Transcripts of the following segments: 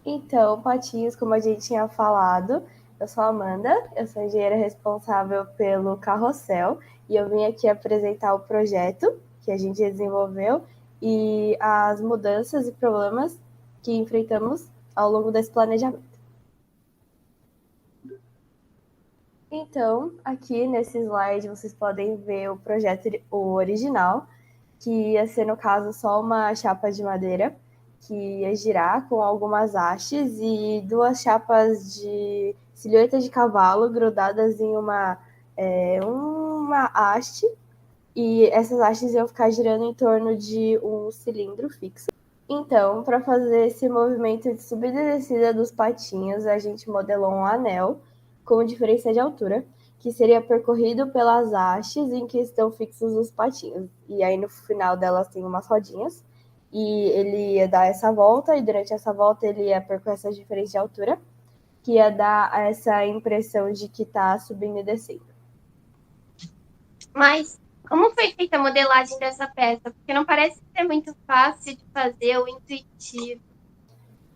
Então, patinhos, como a gente tinha falado, eu sou a Amanda, eu sou engenheira responsável pelo carrossel e eu vim aqui apresentar o projeto que a gente desenvolveu e as mudanças e problemas que enfrentamos ao longo desse planejamento. Então, aqui nesse slide vocês podem ver o projeto o original, que ia ser, no caso, só uma chapa de madeira, que ia girar com algumas hastes e duas chapas de silhueta de cavalo grudadas em uma haste, e essas hastes iam ficar girando em torno de um cilindro fixo. Então, para fazer esse movimento de subida e descida dos patinhos, a gente modelou um anel com diferença de altura, que seria percorrido pelas hastes em que estão fixos os patinhos. E aí no final delas tem umas rodinhas, e ele ia dar essa volta, e durante essa volta ele ia percorrer essa diferença de altura, que ia dar essa impressão de que está subindo e descendo. Mas como foi feita a modelagem dessa peça? Porque não parece ser muito fácil de fazer ou intuitivo.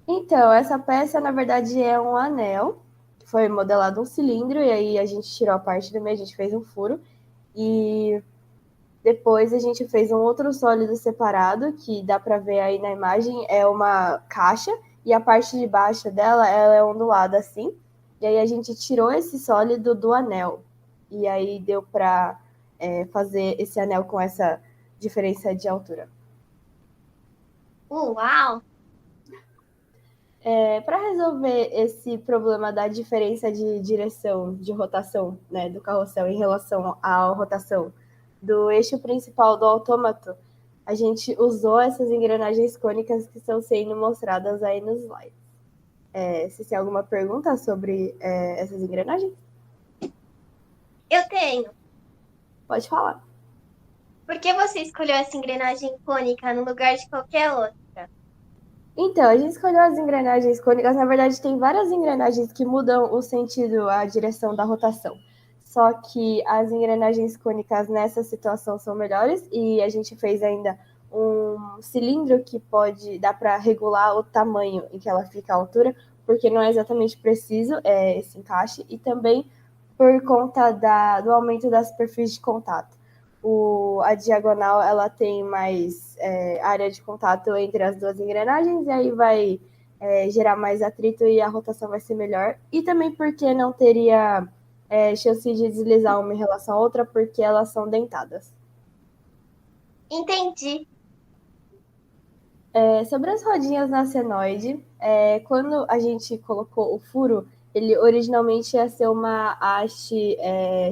Então, essa peça, na verdade, é um anel. Foi modelado um cilindro, e aí a gente tirou a parte do meio, a gente fez um furo. E depois a gente fez um outro sólido separado, que dá para ver aí na imagem, é uma caixa, e a parte de baixo dela, ela é ondulada assim. E aí a gente tirou esse sólido do anel. E aí deu para fazer esse anel com essa diferença de altura. Uau! Para resolver esse problema da diferença de direção, de rotação, né, do carrossel em relação à rotação do eixo principal do autômato, a gente usou essas engrenagens cônicas que estão sendo mostradas aí nos slides. Você tem alguma pergunta sobre essas engrenagens? Eu tenho. Pode falar. Por que você escolheu essa engrenagem cônica no lugar de qualquer outra? Então, a gente escolheu as engrenagens cônicas. Na verdade, tem várias engrenagens que mudam o sentido, a direção da rotação. Só que as engrenagens cônicas nessa situação são melhores, e a gente fez ainda um cilindro que pode dar para regular o tamanho em que ela fica, a altura, porque não é exatamente preciso esse encaixe, e também por conta do aumento das superfícies de contato. A diagonal ela tem mais área de contato entre as duas engrenagens, e aí vai gerar mais atrito e a rotação vai ser melhor. E também porque não teria chance de deslizar uma em relação à outra, porque elas são dentadas. Entendi. Sobre as rodinhas na senoide, quando a gente colocou o furo, ele originalmente ia ser uma haste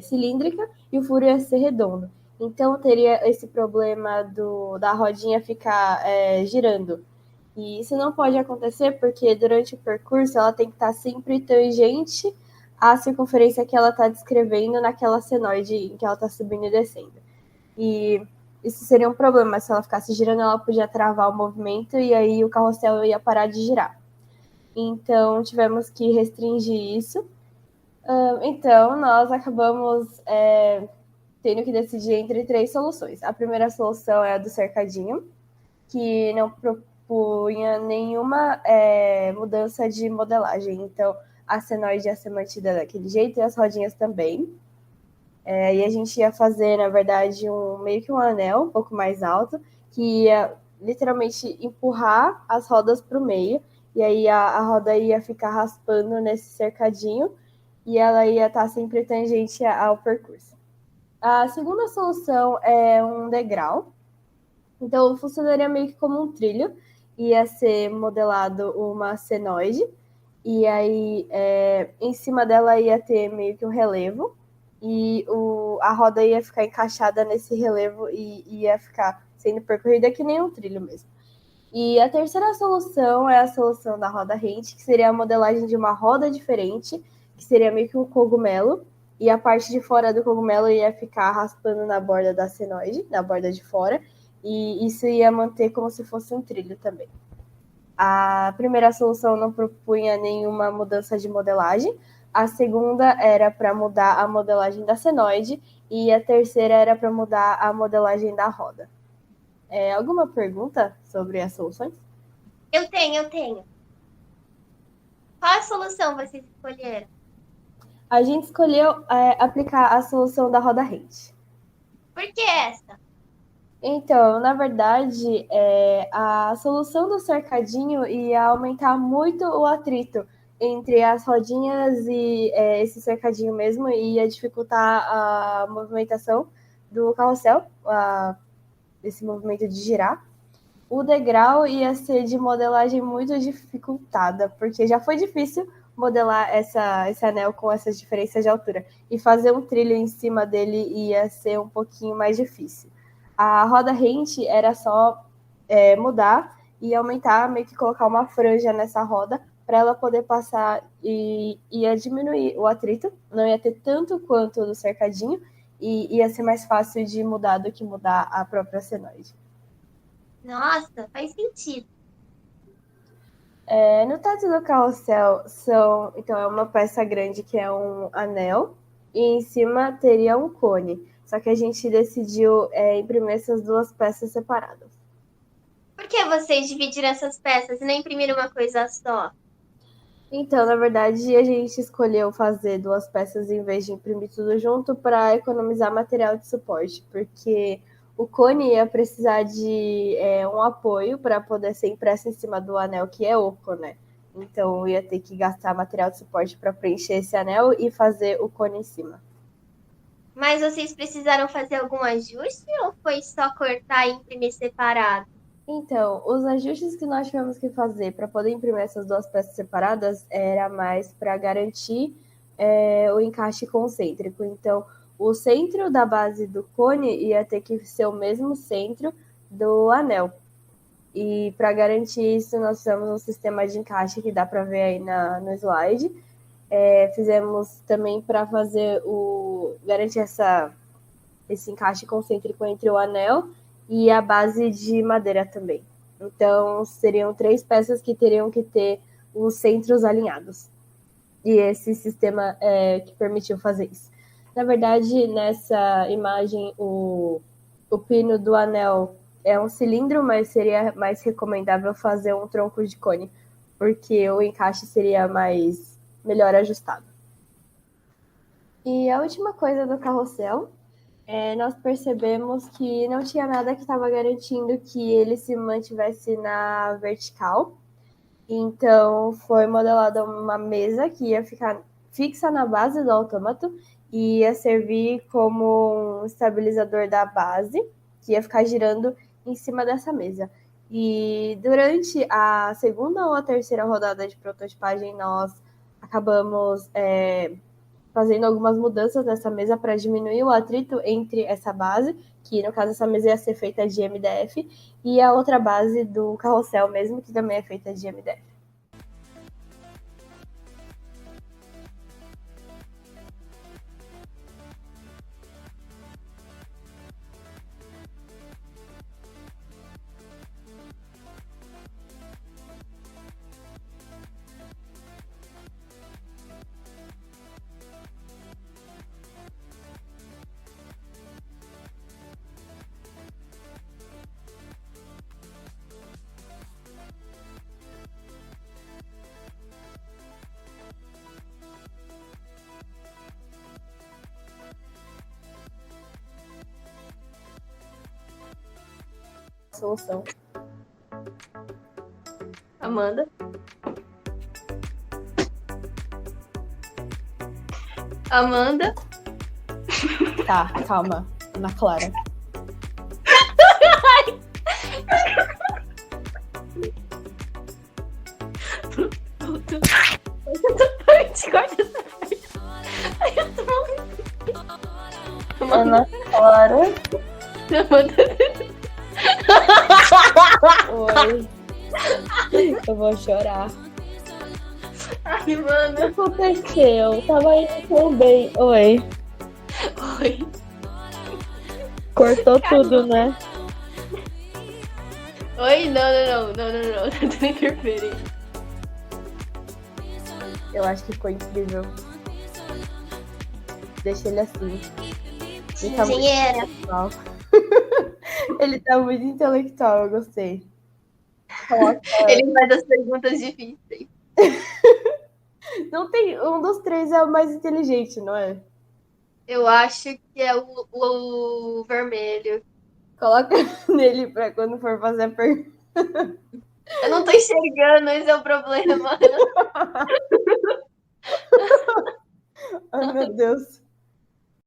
cilíndrica e o furo ia ser redondo. Então teria esse problema da rodinha ficar girando. E isso não pode acontecer porque durante o percurso ela tem que estar sempre tangente à circunferência que ela está descrevendo naquela senoide em que ela está subindo e descendo. E isso seria um problema. Se ela ficasse girando, ela podia travar o movimento e aí o carrossel ia parar de girar. Então, tivemos que restringir isso. Então, nós acabamos tendo que decidir entre três soluções. A primeira solução é a do cercadinho, que não propunha nenhuma mudança de modelagem. Então, a senoide ia ser mantida daquele jeito e as rodinhas também. E a gente ia fazer, na verdade, meio que um anel um pouco mais alto, que ia literalmente empurrar as rodas para o meio, e aí a roda ia ficar raspando nesse cercadinho, e ela ia estar sempre tangente ao percurso. A segunda solução é um degrau, então funcionaria meio que como um trilho, ia ser modelado uma senoide, e aí em cima dela ia ter meio que um relevo, e a roda ia ficar encaixada nesse relevo e ia ficar sendo percorrida que nem um trilho mesmo. E a terceira solução é a solução da roda rente, que seria a modelagem de uma roda diferente, que seria meio que um cogumelo, e a parte de fora do cogumelo ia ficar raspando na borda da senoide, na borda de fora, e isso ia manter como se fosse um trilho também. A primeira solução não propunha nenhuma mudança de modelagem, a segunda era para mudar a modelagem da senoide, e a terceira era para mudar a modelagem da roda. Alguma pergunta sobre as soluções? Eu tenho. Qual a solução vocês escolheram? A gente escolheu aplicar a solução da roda rente. Por que essa? Então, na verdade, a solução do cercadinho ia aumentar muito o atrito entre as rodinhas e esse cercadinho mesmo, e ia dificultar a movimentação do carrossel, esse movimento de girar. O degrau ia ser de modelagem muito dificultada, porque já foi difícil modelar esse anel com essas diferenças de altura, e fazer um trilho em cima dele ia ser um pouquinho mais difícil. A roda rente era só mudar e aumentar, meio que colocar uma franja nessa roda para ela poder passar, e ia diminuir o atrito, não ia ter tanto quanto do cercadinho, e ia ser mais fácil de mudar do que mudar a própria senoide. Nossa, faz sentido. No teto do carrossel então é uma peça grande que é um anel, e em cima teria um cone. Só que a gente decidiu imprimir essas duas peças separadas. Por que vocês dividiram essas peças e não imprimiram uma coisa só? Então, na verdade, a gente escolheu fazer duas peças em vez de imprimir tudo junto para economizar material de suporte, porque o cone ia precisar de um apoio para poder ser impresso em cima do anel, que é oco, né? Então, ia ter que gastar material de suporte para preencher esse anel e fazer o cone em cima. Mas vocês precisaram fazer algum ajuste ou foi só cortar e imprimir separado? Então, os ajustes que nós tivemos que fazer para poder imprimir essas duas peças separadas era mais para garantir o encaixe concêntrico. Então, o centro da base do cone ia ter que ser o mesmo centro do anel. E para garantir isso, nós fizemos um sistema de encaixe que dá para ver aí no slide. Fizemos também para fazer garantir esse encaixe concêntrico entre o anel e a base de madeira também. Então, seriam 3 peças que teriam que ter os centros alinhados. E esse sistema que permitiu fazer isso. Na verdade, nessa imagem, o pino do anel é um cilindro, mas seria mais recomendável fazer um tronco de cone, porque o encaixe seria melhor ajustado. E a última coisa do carrossel, nós percebemos que não tinha nada que estava garantindo que ele se mantivesse na vertical. Então, foi modelada uma mesa que ia ficar fixa na base do autômato e ia servir como um estabilizador da base, que ia ficar girando em cima dessa mesa. E durante a segunda ou a terceira rodada de prototipagem, nós acabamos fazendo algumas mudanças nessa mesa para diminuir o atrito entre essa base, que no caso essa mesa ia ser feita de MDF, e a outra base do carrossel mesmo, que também é feita de MDF. Solução. Amanda? Amanda? Tá, calma. Ana Clara. Corta essa parte. Ana Clara. Amanda. Oi. Eu vou chorar. Ai, mano. O que aconteceu? Tava indo tão bem. Oi. Oi. Cortou tudo, né? Oi, não. Tá tendo interferência. Eu acho que ficou incrível. Deixa ele assim. Ele tá muito Engenheira. intelectual. Ele tá muito intelectual, eu gostei. Coloca... Ele faz as perguntas difíceis. Não tem. Um dos três é o mais inteligente, não é? Eu acho que é o vermelho. Coloca nele pra quando for fazer a pergunta. Eu não tô enxergando, esse é o problema. Ai, meu Deus.